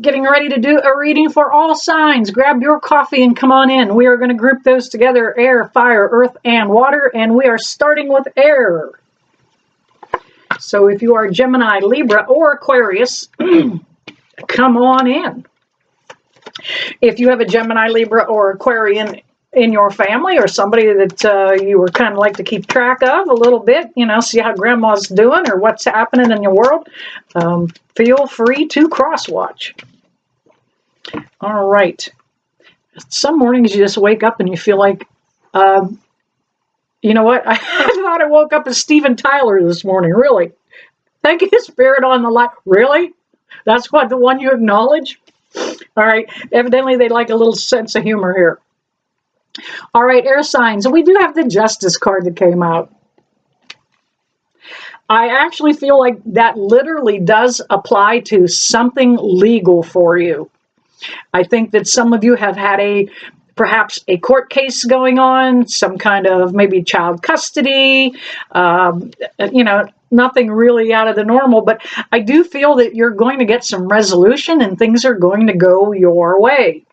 Getting ready to do a reading for all signs. Grab your coffee and come on in. We are going to group those together: air, fire, earth, and water. And we are starting with air. So if you are Gemini, Libra, or Aquarius, come on in. If you have a Gemini, Libra, or Aquarian in your family, or somebody that you were kind of like to keep track of a little bit, see how grandma's doing or what's happening in your world, feel free to cross-watch. All right. Some mornings you just wake up and you feel like, you know what? I thought I woke up as Steven Tyler this morning, really. Thank you, Spirit on the light. Really? That's what, the one you acknowledge? All right. Evidently, they like a little sense of humor here. All right, air signs. We do have the Justice card that came out. I actually feel like that literally does apply to something legal for you. I think that some of you have had perhaps a court case going on, some kind of maybe child custody, nothing really out of the normal, but I do feel that you're going to get some resolution and things are going to go your way.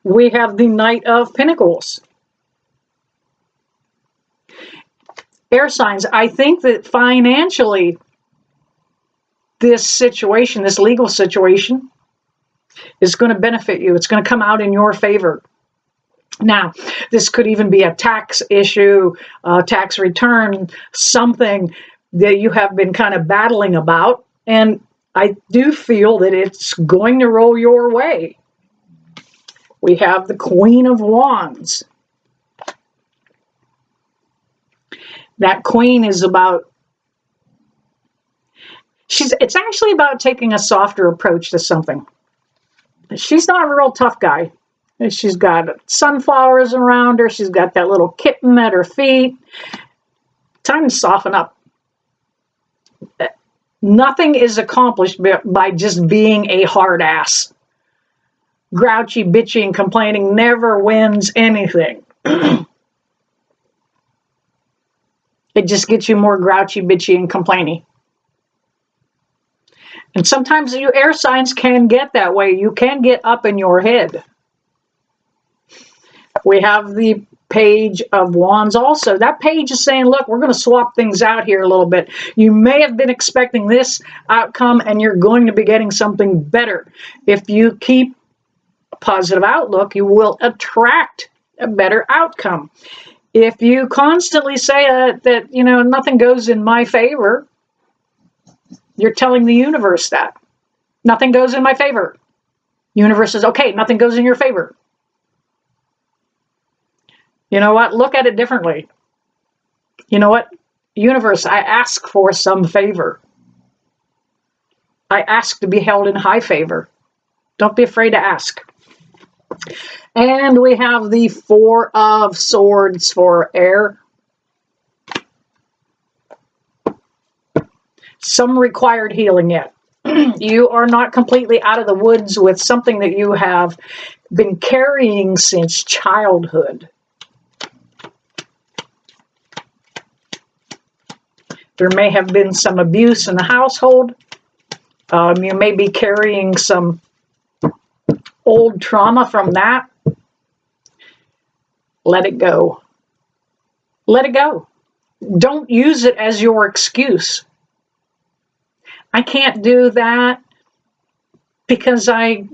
We have the Knight of Pentacles. Air signs, I think that financially, this situation, this legal situation, is going to benefit you. It's going to come out in your favor. Now, this could even be a tax issue, tax return, something that you have been kind of battling about. And I do feel that it's going to roll your way. We have the Queen of Wands. That Queen is it's actually about taking a softer approach to something. She's not a real tough guy. She's got sunflowers around her. She's got that little kitten at her feet. Time to soften up. Nothing is accomplished by just being a hard ass. Grouchy, bitchy, and complaining never wins anything. It just gets you more grouchy, bitchy, and complaining. And sometimes you air signs can get that way. You can get up in your head. We have the Page of Wands also. That page is saying, look, we're going to swap things out here a little bit. You may have been expecting this outcome and you're going to be getting something better. If you keep a positive outlook, you will attract a better outcome. If you constantly say that, nothing goes in my favor, you're telling the universe that. Nothing goes in my favor. Universe says, okay, nothing goes in your favor. You know what? Look at it differently. You know what? Universe, I ask for some favor. I ask to be held in high favor. Don't be afraid to ask. And we have the Four of Swords for air. Some required healing yet. You are not completely out of the woods with something that you have been carrying since childhood. There may have been some abuse in the household. You may be carrying some old trauma from that. Let it go. Let it go. Don't use it as your excuse. I can't do that because I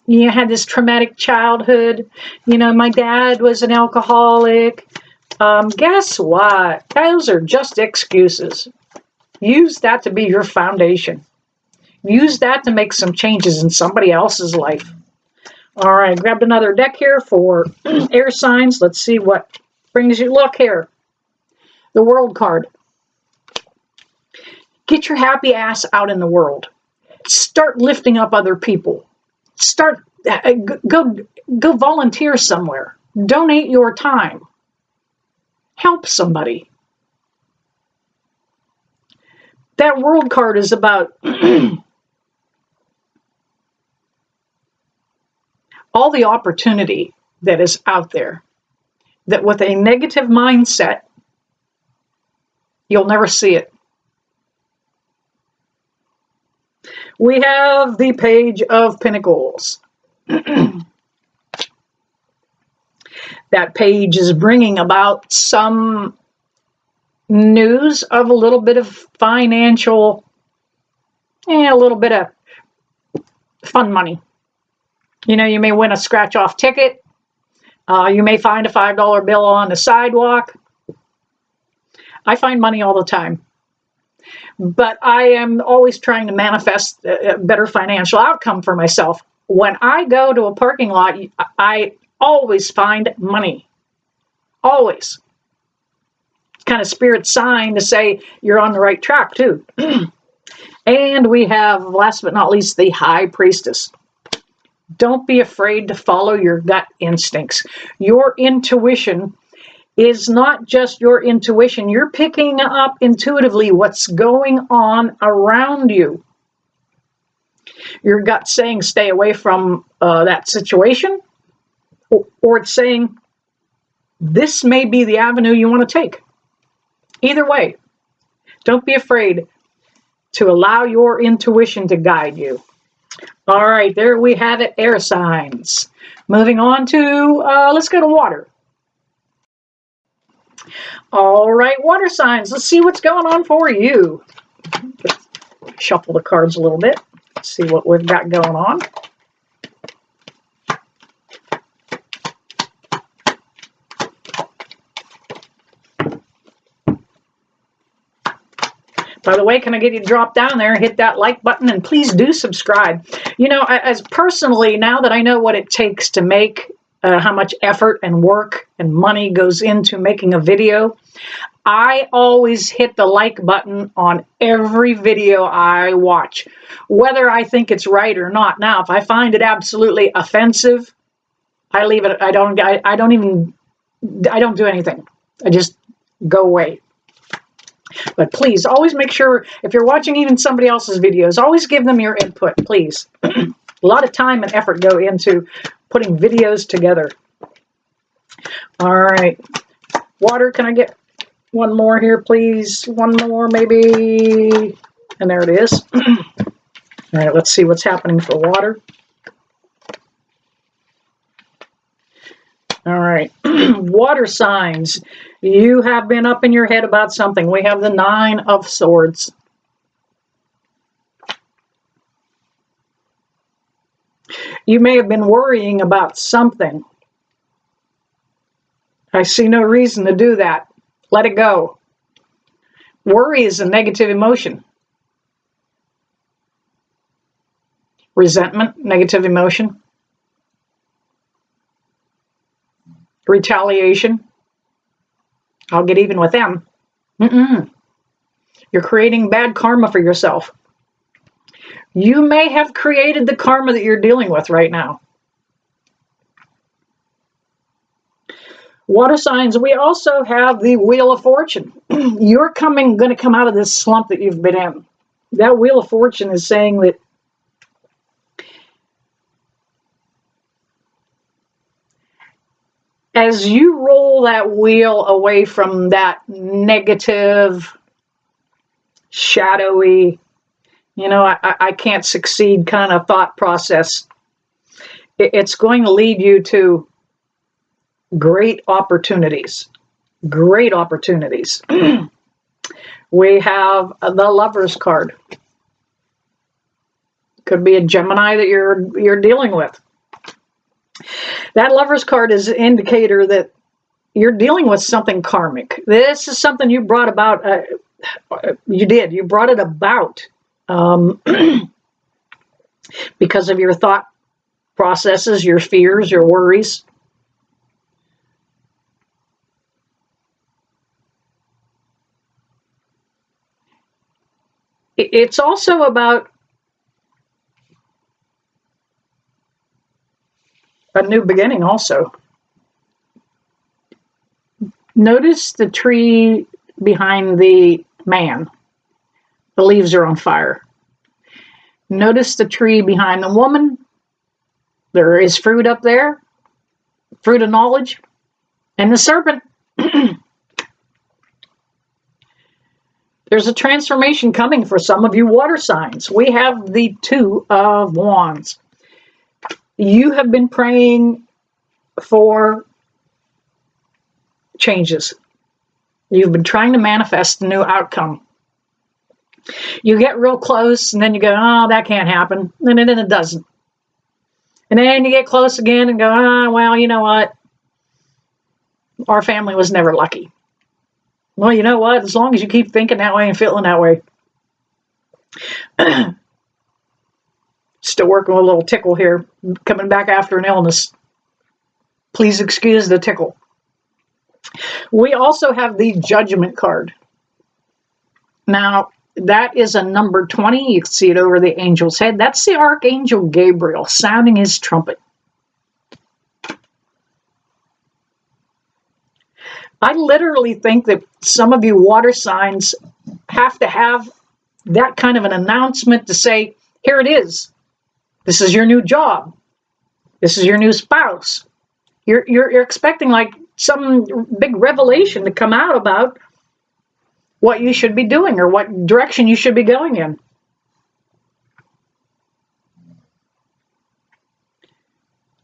had this traumatic childhood. My dad was an alcoholic. Guess what? Those are just excuses. Use that to be your foundation. Use that to make some changes in somebody else's life. All right, grabbed another deck here for air signs. Let's see what brings you luck here. The World card. Get your happy ass out in the world. Start lifting up other people. Go volunteer somewhere. Donate your time. Help somebody. That World card is about all the opportunity that is out there. That with a negative mindset, you'll never see it. We have the Page of Pentacles. That page is bringing about some news of a little bit of financial, a little bit of fun money. You know, you may win a scratch-off ticket. You may find a $5 bill on the sidewalk. I find money all the time. But I am always trying to manifest a better financial outcome for myself. When I go to a parking lot, I always find money. Always. It's kind of spirit sign to say you're on the right track, too. And we have, last but not least, the High Priestess. Don't be afraid to follow your gut instincts. Your intuition is not just your intuition. You're picking up intuitively what's going on around you. Your gut's saying stay away from that situation, or it's saying this may be the avenue you want to take. Either way, don't be afraid to allow your intuition to guide you. All right, there we have it, air signs. Moving on to, let's go to water. All right, water signs. Let's see what's going on for you. Shuffle the cards a little bit. See what we've got going on. By the way, can I get you to drop down there, hit that like button, and please do subscribe. You know, as personally, now that I know what it takes to make, how much effort and work and money goes into making a video, I always hit the like button on every video I watch, whether I think it's right or not. Now, if I find it absolutely offensive, I leave it. I don't do anything. I just go away. But please, always make sure, if you're watching even somebody else's videos, always give them your input, please. A lot of time and effort go into putting videos together. All right. Water, can I get one more here, please? One more, maybe. And there it is. All right, let's see what's happening for water. All right. Water signs. You have been up in your head about something. We have the 9 of Swords. You may have been worrying about something. I see no reason to do that. Let it go. Worry is a negative emotion. Resentment, negative emotion. Retaliation. I'll get even with them. You're creating bad karma for yourself. You may have created the karma that you're dealing with right now. Water signs, we also have the Wheel of Fortune. You're going to come out of this slump that you've been in. That Wheel of Fortune is saying that as you roll that wheel away from that negative, shadowy, I can't succeed kind of thought process, it's going to lead you to great opportunities. Great opportunities. We have the Lover's card. Could be a Gemini that you're dealing with. That Lover's card is an indicator that you're dealing with something karmic. This is something you brought about. You brought it about because of your thought processes, your fears, your worries. It's also about a new beginning also. Notice the tree behind the man. The leaves are on fire. Notice the tree behind the woman. There is fruit up there. Fruit of knowledge. And the serpent. There's a transformation coming for some of you water signs. We have the Two of Wands. You have been praying for changes. You've been trying to manifest a new outcome. You get real close and then you go, oh, that can't happen. And then it doesn't. And then you get close again and go, oh, well, you know what? Our family was never lucky. Well, you know what? As long as you keep thinking that way and feeling that way. Still working with a little tickle here, coming back after an illness. Please excuse the tickle. We also have the Judgment card. Now, that is a number 20. You can see it over the angel's head. That's the Archangel Gabriel sounding his trumpet. I literally think that some of you water signs have to have that kind of an announcement to say, here it is. This is your new job. This is your new spouse. You're expecting like some big revelation to come out about what you should be doing or what direction you should be going in.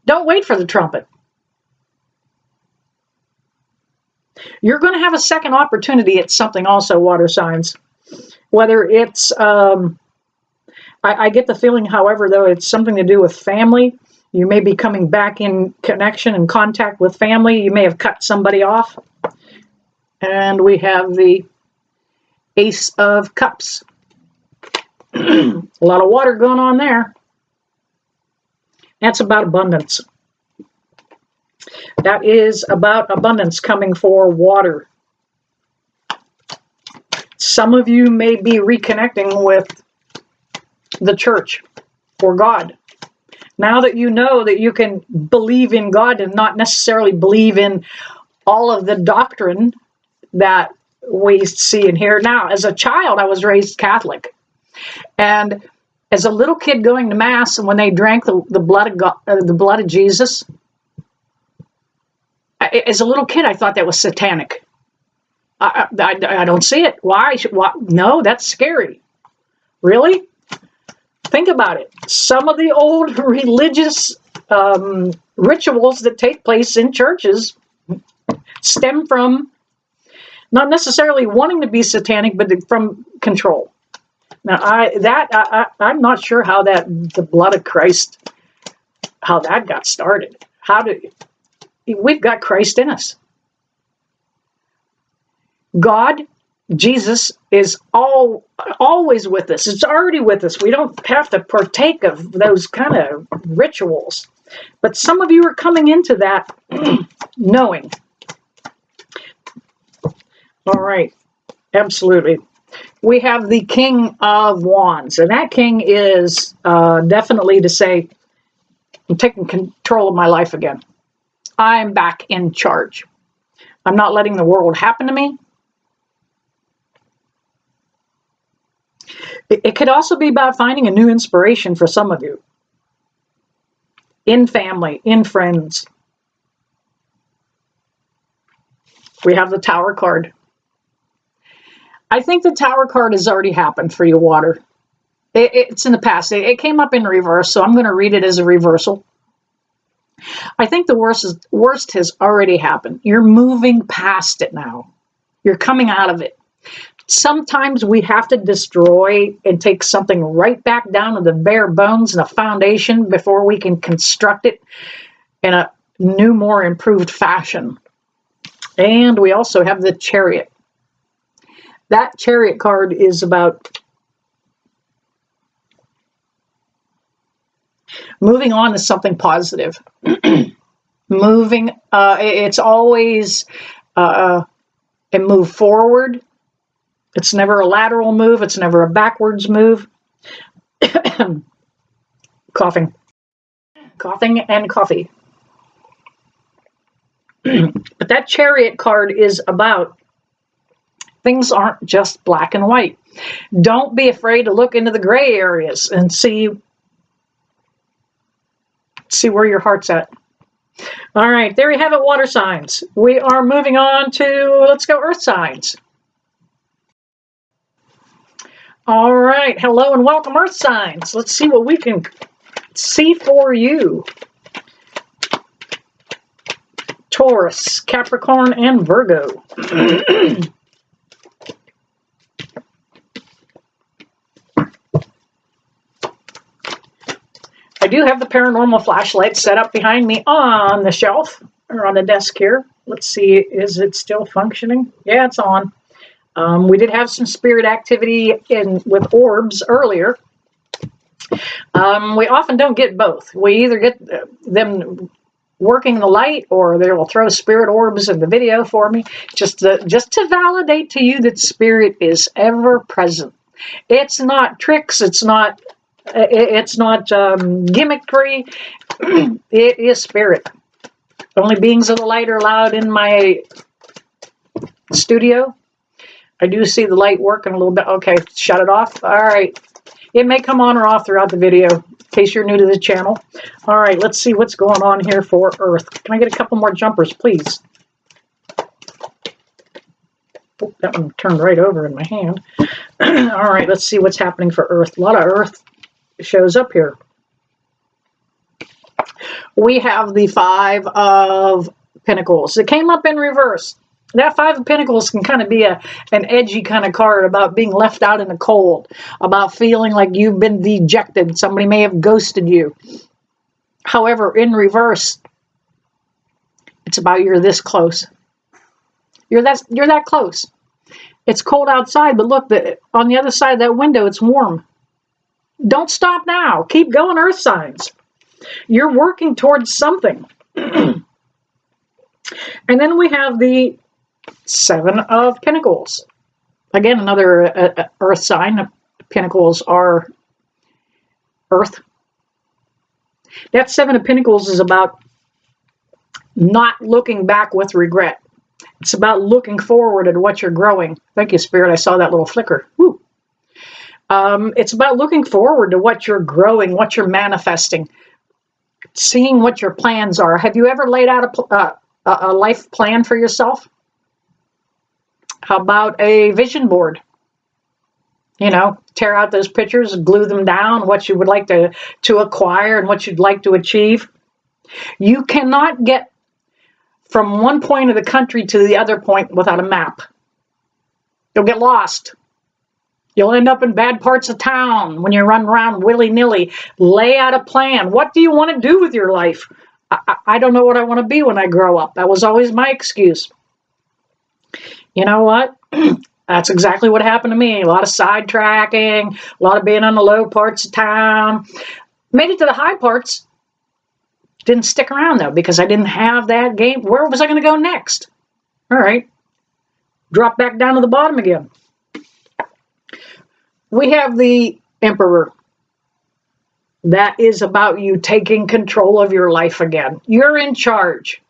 Don't wait for the trumpet. You're going to have a second opportunity at something also, water signs. Whether it's, I get the feeling, however, though, it's something to do with family. You may be coming back in connection and contact with family. You may have cut somebody off. And we have the Ace of Cups. A lot of water going on there. That's about abundance. That is about abundance coming for water. Some of you may be reconnecting with the church or God. Now that you know that you can believe in God and not necessarily believe in all of the doctrine that we see and hear. Now, as a child, I was raised Catholic. And as a little kid going to Mass, and when they drank the blood of God, the blood of Jesus, as a little kid, I thought that was satanic. I don't see it. Why? No, that's scary. Really? Think about it. Some of the old religious rituals that take place in churches stem from not necessarily wanting to be satanic, but from control. Now, I'm not sure how the blood of Christ, how that got started. We've got Christ in us. God, Jesus, is always with us. It's already with us. We don't have to partake of those kind of rituals. But some of you are coming into that knowing. All right. Absolutely. We have the King of Wands. And that king is definitely to say, I'm taking control of my life again. I'm back in charge. I'm not letting the world happen to me. It could also be about finding a new inspiration for some of you. In family, in friends. We have the Tower card. I think the Tower card has already happened for you, water. It's in the past. It came up in reverse, so I'm going to read it as a reversal. I think the worst has already happened. You're moving past it now. You're coming out of it. Sometimes we have to destroy and take something right back down to the bare bones and a foundation before we can construct it in a new, more improved fashion. And we also have the Chariot. That Chariot card is about moving on to something positive. Moving, it's always a move forward. It's never a lateral move. It's never a backwards move. Coughing. Coughing and coffee. But that Chariot card is about things aren't just black and white. Don't be afraid to look into the gray areas and see where your heart's at. All right, there you have it, water signs. We are moving on to, let's go, earth signs. All right. Hello and welcome, Earth signs. Let's see what we can see for you. Taurus, Capricorn, and Virgo. I do have the paranormal flashlight set up behind me on the shelf or on the desk here. Let's see, is it still functioning? Yeah, it's on. We did have some spirit activity with orbs earlier. We often don't get both. We either get them working the light, or they will throw spirit orbs in the video for me, just to validate to you that spirit is ever present. It's not tricks. It's not gimmickry. It is spirit. Only beings of the light are allowed in my studio. I do see the light working a little bit. Okay, shut it off. All right. It may come on or off throughout the video, in case you're new to the channel. All right, let's see what's going on here for Earth. Can I get a couple more jumpers, please? Oh, that one turned right over in my hand. All right, let's see what's happening for Earth. A lot of Earth shows up here. We have the Five of Pentacles. It came up in reverse. That Five of Pentacles can kind of be an edgy kind of card about being left out in the cold, about feeling like you've been dejected. Somebody may have ghosted you. However, in reverse, it's about you're this close. You're that close. It's cold outside, but look, on the other side of that window, it's warm. Don't stop now. Keep going, Earth signs. You're working towards something. And then we have the Seven of Pentacles. Again, another Earth sign. Pentacles are Earth. That Seven of Pentacles is about not looking back with regret. It's about looking forward at what you're growing. Thank you, Spirit. I saw that little flicker. Woo. It's about looking forward to what you're growing, what you're manifesting, seeing what your plans are. Have you ever laid out a life plan for yourself? How about a vision board? You know, tear out those pictures, glue them down, what you would like to acquire and what you'd like to achieve. You cannot get from one point of the country to the other point without a map. You'll get lost. You'll end up in bad parts of town when you run around willy-nilly. Lay out a plan. What do you want to do with your life? I don't know what I want to be when I grow up. That was always my excuse. You know what? That's exactly what happened to me. A lot of sidetracking, a lot of being on the low parts of town. Made it to the high parts. Didn't stick around, though, because I didn't have that game. Where was I going to go next? All right. Drop back down to the bottom again. We have the Emperor. That is about you taking control of your life again. You're in charge.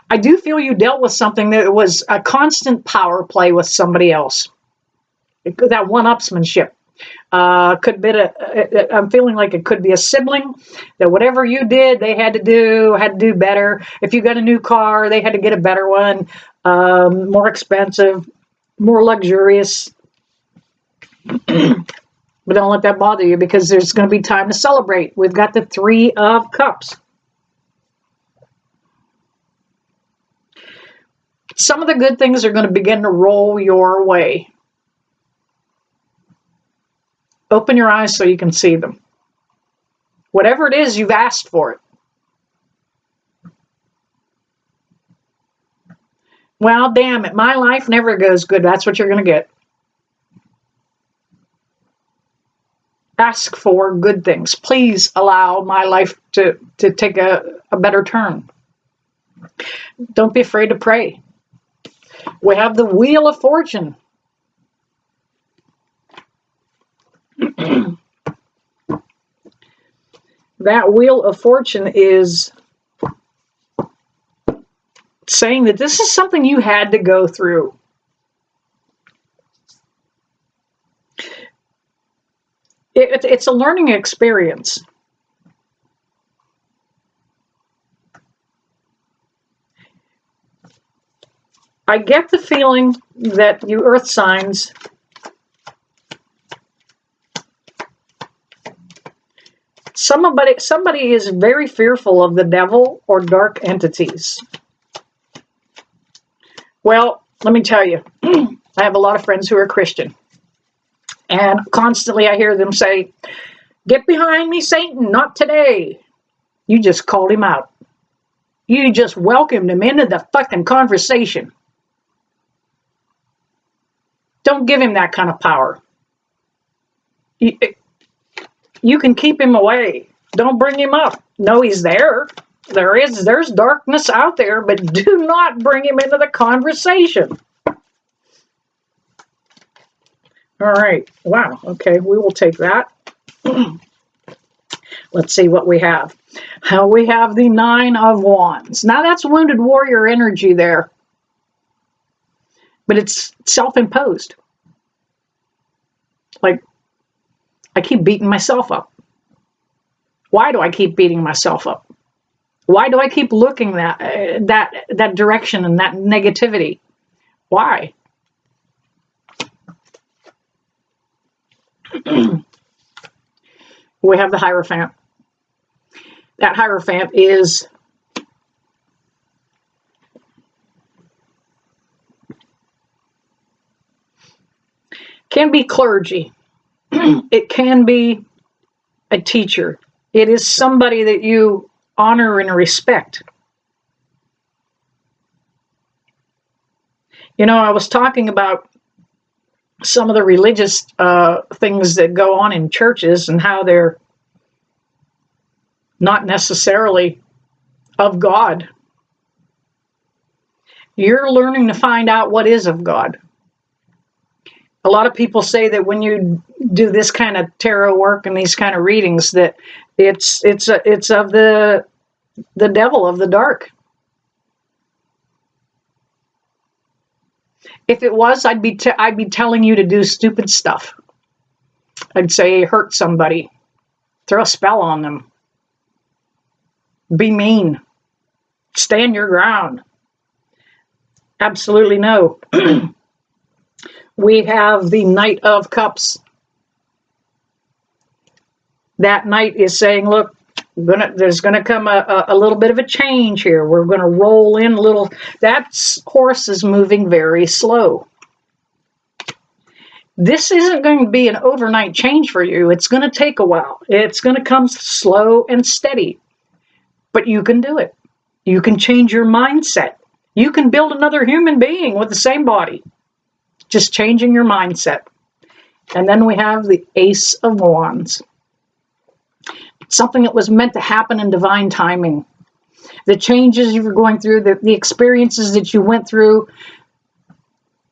I do feel you dealt with something that was a constant power play with somebody else. That one-upsmanship. Could be I'm feeling like it could be a sibling, that whatever you did, they had to do better. If you got a new car, they had to get a better one, more expensive, more luxurious. But don't let that bother you, because there's going to be time to celebrate. We've got the Three of Cups. Some of the good things are going to begin to roll your way. Open your eyes so you can see them. Whatever it is, you've asked for it. Well, damn it. My life never goes good. That's what you're going to get. Ask for good things. Please allow my life to take a better turn. Don't be afraid to pray. We have the Wheel of Fortune. That Wheel of Fortune is saying that this is something you had to go through. It's a learning experience. I get the feeling that you earth signs somebody is very fearful of the devil or dark entities. Well, let me tell you, I have a lot of friends who are Christian, and constantly I hear them say, "Get behind me, Satan, not today." You just called him out. You just welcomed him into the fucking conversation. Don't give him that kind of power. You can keep him away. Don't bring him up. No, he's there. There's darkness out there, but do not bring him into the conversation. All right. Wow. Okay, we will take that. Let's see what we have. We have the 9 of Wands. Now that's wounded warrior energy there, but it's self-imposed. Like, I keep beating myself up. Why do I keep beating myself up? Why do I keep looking that direction and that negativity? Why? We have the Hierophant. That Hierophant can be clergy. It can be a teacher. It is somebody that you honor and respect. You know, I was talking about some of the religious things that go on in churches and how they're not necessarily of God. You're learning to find out what is of God. A lot of people say that when you do this kind of tarot work and these kind of readings, that it's of the devil, of the dark. If it was, I'd be telling you to do stupid stuff. I'd say hurt somebody, throw a spell on them, be mean, stand your ground. Absolutely no. We have the Knight of Cups. That Knight is saying, look, there's going to come a little bit of a change here. We're going to roll in a little. That horse is moving very slow. This isn't going to be an overnight change for you. It's going to take a while. It's going to come slow and steady. But you can do it. You can change your mindset. You can build another human being with the same body. Just changing your mindset. And then we have the Ace of Wands. Something that was meant to happen in divine timing. The changes you were going through, the experiences that you went through,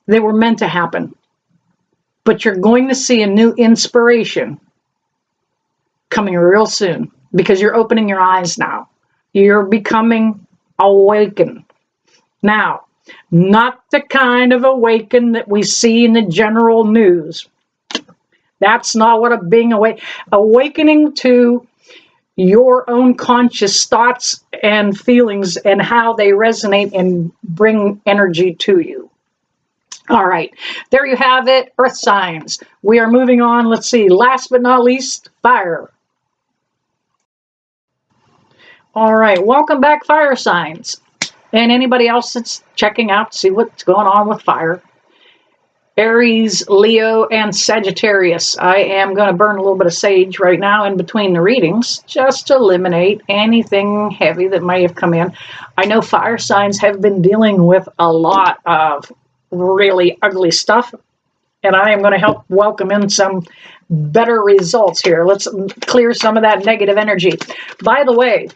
they were meant to happen. But you're going to see a new inspiration coming real soon because you're opening your eyes now. You're becoming awakened. Now, not the kind of awaken that we see in the general news. That's not what being awakening to your own conscious thoughts and feelings and how they resonate and bring energy to you. All right, there you have it, earth signs. We are moving on. Let's see, last but not least, fire. All right, welcome back, fire signs. And anybody else that's checking out to see what's going on with fire. Aries, Leo, and Sagittarius. I am going to burn a little bit of sage right now in between the readings just to eliminate anything heavy that may have come in. I know fire signs have been dealing with a lot of really ugly stuff, and I am going to help welcome in some better results here. Let's clear some of that negative energy. By the way,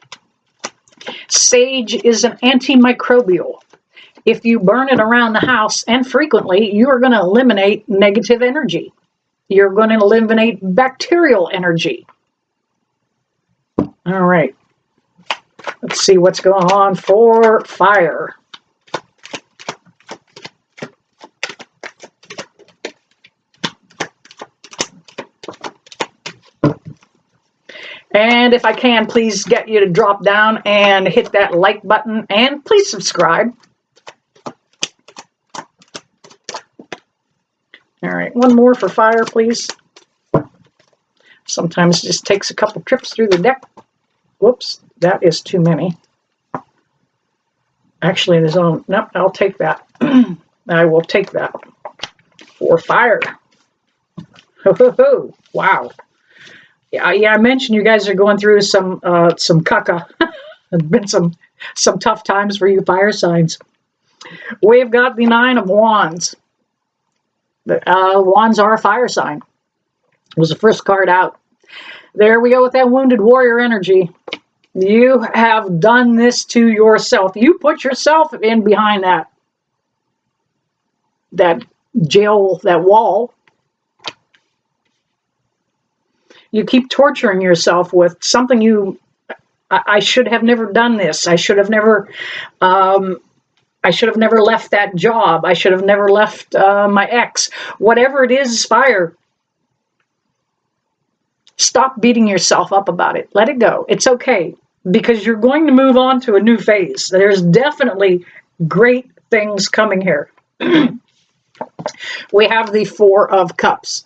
sage is an antimicrobial. If you burn it around the house and frequently, you are going to eliminate negative energy. You're going to eliminate bacterial energy. All right. Let's see what's going on for fire. And if I can, please get you to drop down and hit that like button and please subscribe. right, one more for fire, please. Sometimes it just takes a couple trips through the deck. Whoops, that is too many. Actually, there's only, nope, I'll take that. I will take that for fire. Ho, ho, ho. Wow. Yeah, I mentioned you guys are going through some caca. There's been some tough times for you fire signs. We've got the 9 of Wands. Wands are a fire sign. It was the first card out. There we go with that wounded warrior energy. You have done this to yourself. You put yourself in behind that jail, that wall. You keep torturing yourself with something I should have never done this. I should have never left that job. I should have never left my ex. Whatever it is, fire. Stop beating yourself up about it. Let it go. It's okay, because you're going to move on to a new phase. There's definitely great things coming here. We have the 4 of Cups.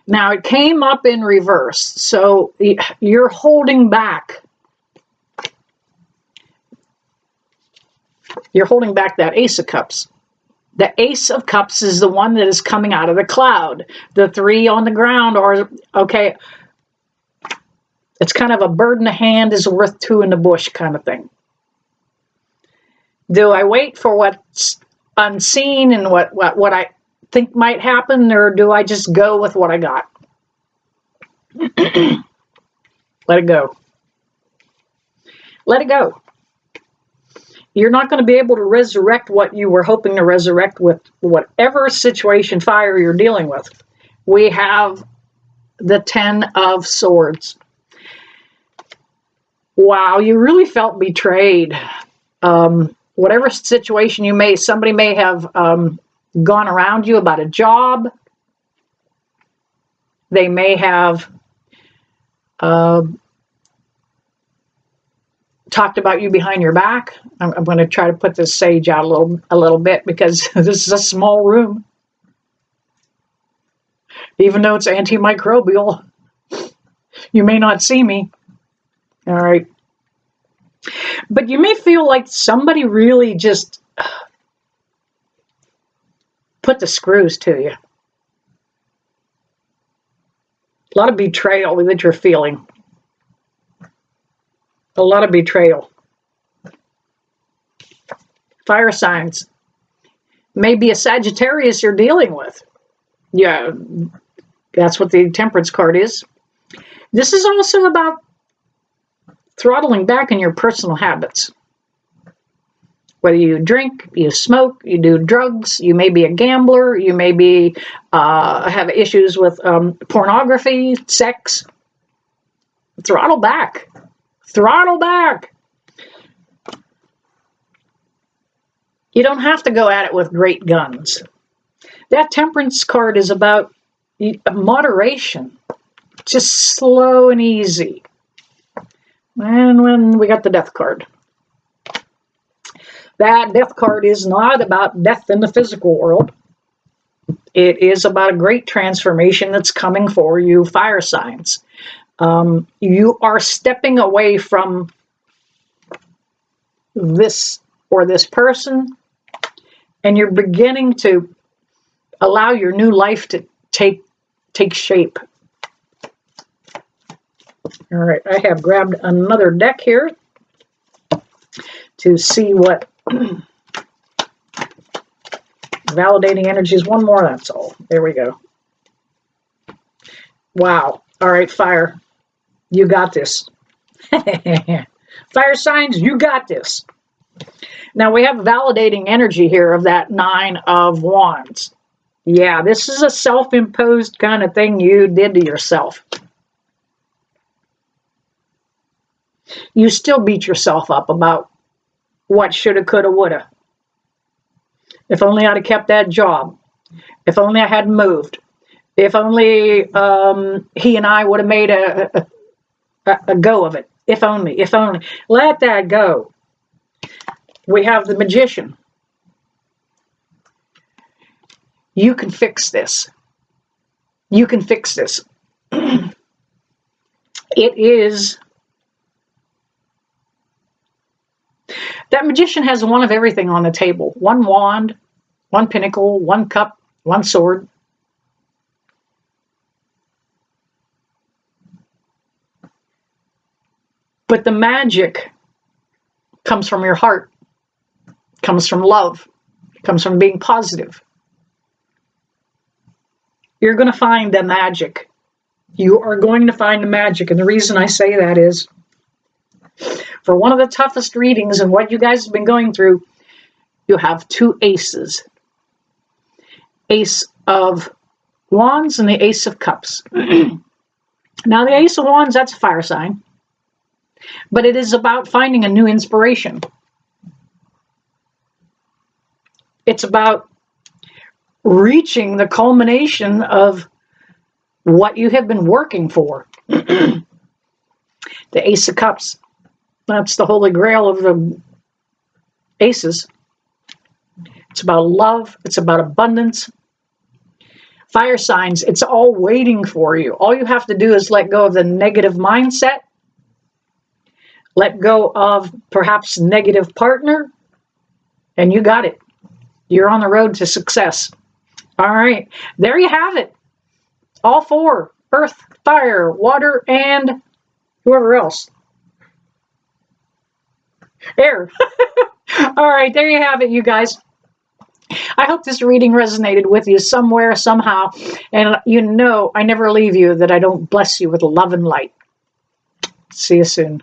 Now, it came up in reverse, so you're holding back. You're holding back that Ace of Cups. The Ace of Cups is the one that is coming out of the cloud. The 3 on the ground are, okay, it's kind of a bird in the hand is worth 2 in the bush kind of thing. Do I wait for what's unseen and what I think might happen, or do I just go with what I got? Let it go. Let it go. You're not going to be able to resurrect what you were hoping to resurrect with whatever situation, fire, you're dealing with. We have the 10 of Swords. Wow, you really felt betrayed. Whatever situation somebody may have gone around you about a job. They may have talked about you behind your back. I'm going to try to put this sage out a little bit, because this is a small room. Even though it's antimicrobial, you may not see me. All right. But you may feel like somebody really just put the screws to you. A lot of betrayal that you're feeling. A lot of betrayal. Fire signs. Maybe a Sagittarius you're dealing with. Yeah, that's what the Temperance card is. This is also about throttling back in your personal habits. Whether you drink, you smoke, you do drugs, you may be a gambler, you may be have issues with pornography, sex. Throttle back. Throttle back. You don't have to go at it with great guns. That Temperance card is about moderation. Just slow and easy. And when we got the Death card. That Death card is not about death in the physical world. It is about a great transformation that's coming for you, fire signs. You are stepping away from this or this person, and you're beginning to allow your new life to take shape. All right, I have grabbed another deck here to see what validating energies. One more, that's all. There we go. Wow. All right, fire. You got this. Fire signs, you got this. Now we have validating energy here of that 9 of Wands. Yeah, this is a self-imposed kind of thing you did to yourself. You still beat yourself up about what shoulda, coulda, woulda. If only I'd have kept that job. If only I hadn't moved. If only he and I would have made a go of it. If only, if only. Let that go. We have the Magician. You can fix this. You can fix this. It is... That magician has one of everything on the table. One wand, one pinnacle, one cup, one sword. But the magic comes from your heart, comes from love, comes from being positive. You're going to find the magic. You are going to find the magic. And the reason I say that is, for one of the toughest readings and what you guys have been going through, you have two aces. Ace of Wands and the Ace of Cups. Now, the Ace of Wands, that's a fire sign. But it is about finding a new inspiration. It's about reaching the culmination of what you have been working for. The Ace of Cups. That's the holy grail of the aces. It's about love. It's about abundance. Fire signs, it's all waiting for you. All you have to do is let go of the negative mindset. Let go of perhaps negative partner. And you got it. You're on the road to success. All right. There you have it. All four. Earth, fire, water, and whoever else. Air. All right. There you have it, you guys. I hope this reading resonated with you somewhere, somehow. And you know I never leave you, that I don't bless you with love and light. See you soon.